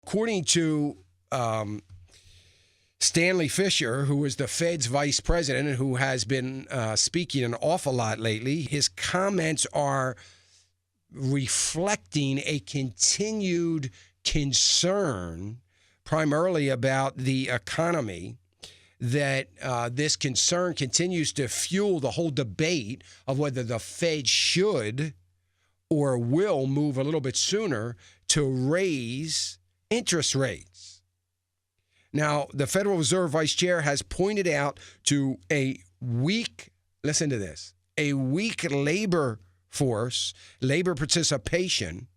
according to Stanley Fischer, who is the Fed's vice president and who has been speaking an awful lot lately, his comments are reflecting a continued concern primarily about the economy, that this concern continues to fuel the whole debate of whether the Fed should or will move a little bit sooner to raise interest rates. Now, the Federal Reserve Vice Chair has pointed out to a weak, listen to this, a weak labor force, labor participation,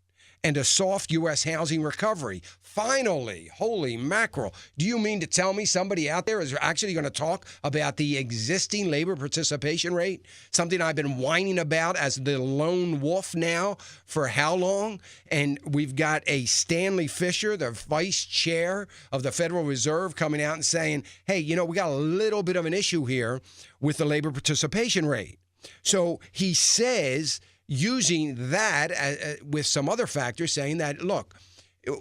and a soft U.S. housing recovery. Finally, holy mackerel. Do you mean to tell me somebody out there is actually going to talk about the existing labor participation rate? Something I've been whining about as the lone wolf now for how long? And we've got a Stanley Fischer, the vice chair of the Federal Reserve, coming out and saying, hey, we got a little bit of an issue here with the labor participation rate. So he says, using that with some other factors, saying that, look,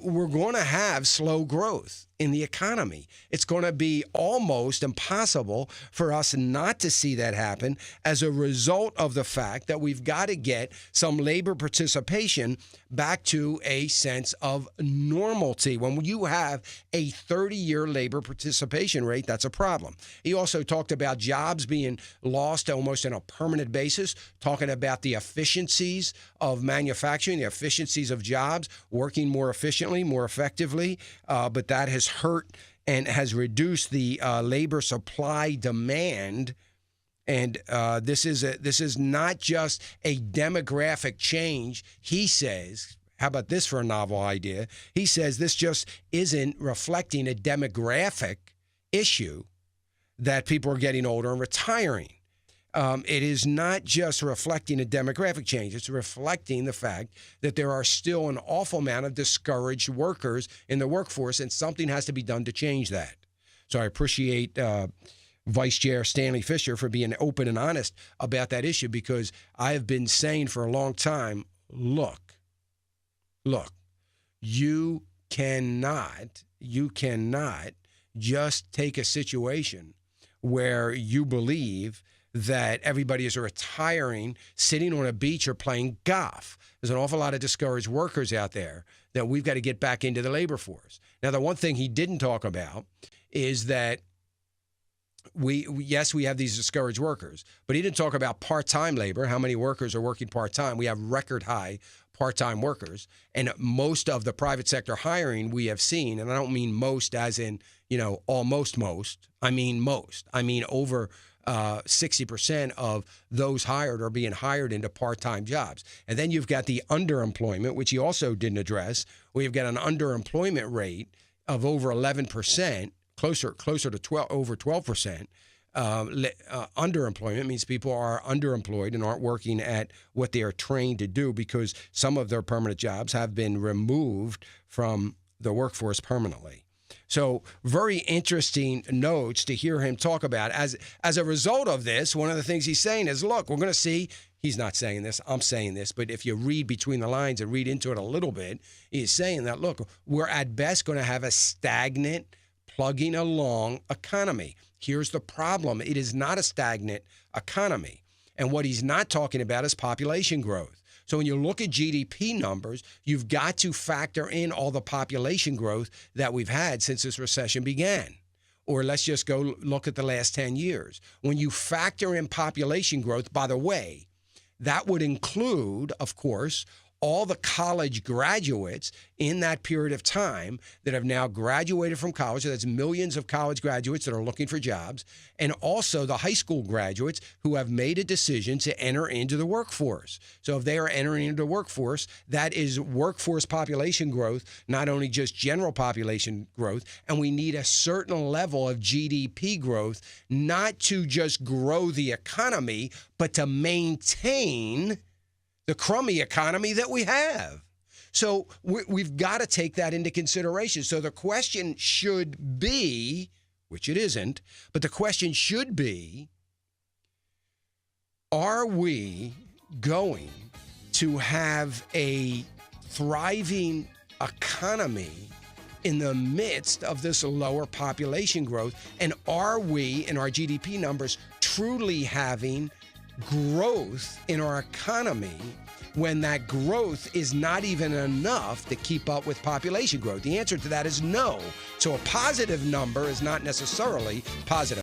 we're going to have slow growth in the economy. It's going to be almost impossible for us not to see that happen as a result of the fact that we've got to get some labor participation back to a sense of normalcy. When you have a 30-year labor participation rate, that's a problem. He also talked about jobs being lost almost on a permanent basis, talking about the efficiencies of manufacturing, the efficiencies of jobs, working more efficiently, more effectively, but that has hurt and has reduced the labor supply demand. And this is not just a demographic change. He says, how about this for a novel idea? He says this just isn't reflecting a demographic issue that people are getting older and retiring. It is not just reflecting a demographic change. It's reflecting the fact that there are still an awful amount of discouraged workers in the workforce, and something has to be done to change that. So I appreciate Vice Chair Stanley Fischer for being open and honest about that issue, because I have been saying for a long time, look, you cannot just take a situation where you believe that everybody is retiring, sitting on a beach, or playing golf. There's an awful lot of discouraged workers out there that we've got to get back into the labor force. Now, the one thing he didn't talk about is that we have these discouraged workers, but he didn't talk about part-time labor, how many workers are working part-time. We have record high part-time workers, and most of the private sector hiring we have seen, and I don't mean most as in, almost most, I mean most. I mean over 60% of those hired are being hired into part-time jobs. And then you've got the underemployment, which he also didn't address. We've got an underemployment rate of over 11%, closer to over 12%. Underemployment means people are underemployed and aren't working at what they are trained to do, because some of their permanent jobs have been removed from the workforce permanently. So very interesting notes to hear him talk about. As a result of this, one of the things he's saying is, look, we're going to see, he's not saying this, I'm saying this, but if you read between the lines and read into it a little bit, he's saying that, look, we're at best going to have a stagnant, plugging along economy. Here's the problem. It is not a stagnant economy. And what he's not talking about is population growth. So when you look at GDP numbers, you've got to factor in all the population growth that we've had since this recession began. Or let's just go look at the last 10 years. When you factor in population growth, by the way, that would include, of course, all the college graduates in that period of time that have now graduated from college. So that's millions of college graduates that are looking for jobs, and also the high school graduates who have made a decision to enter into the workforce. So if they are entering into the workforce, that is workforce population growth, not only just general population growth. And we need a certain level of GDP growth, not to just grow the economy, but to maintain the crummy economy that we have. So we've got to take that into consideration. So the question should be, which it isn't, but the question should be, are we going to have a thriving economy in the midst of this lower population growth? And are we, in our GDP numbers, truly having growth in our economy when that growth is not even enough to keep up with population growth? The answer to that is no. So a positive number is not necessarily positive.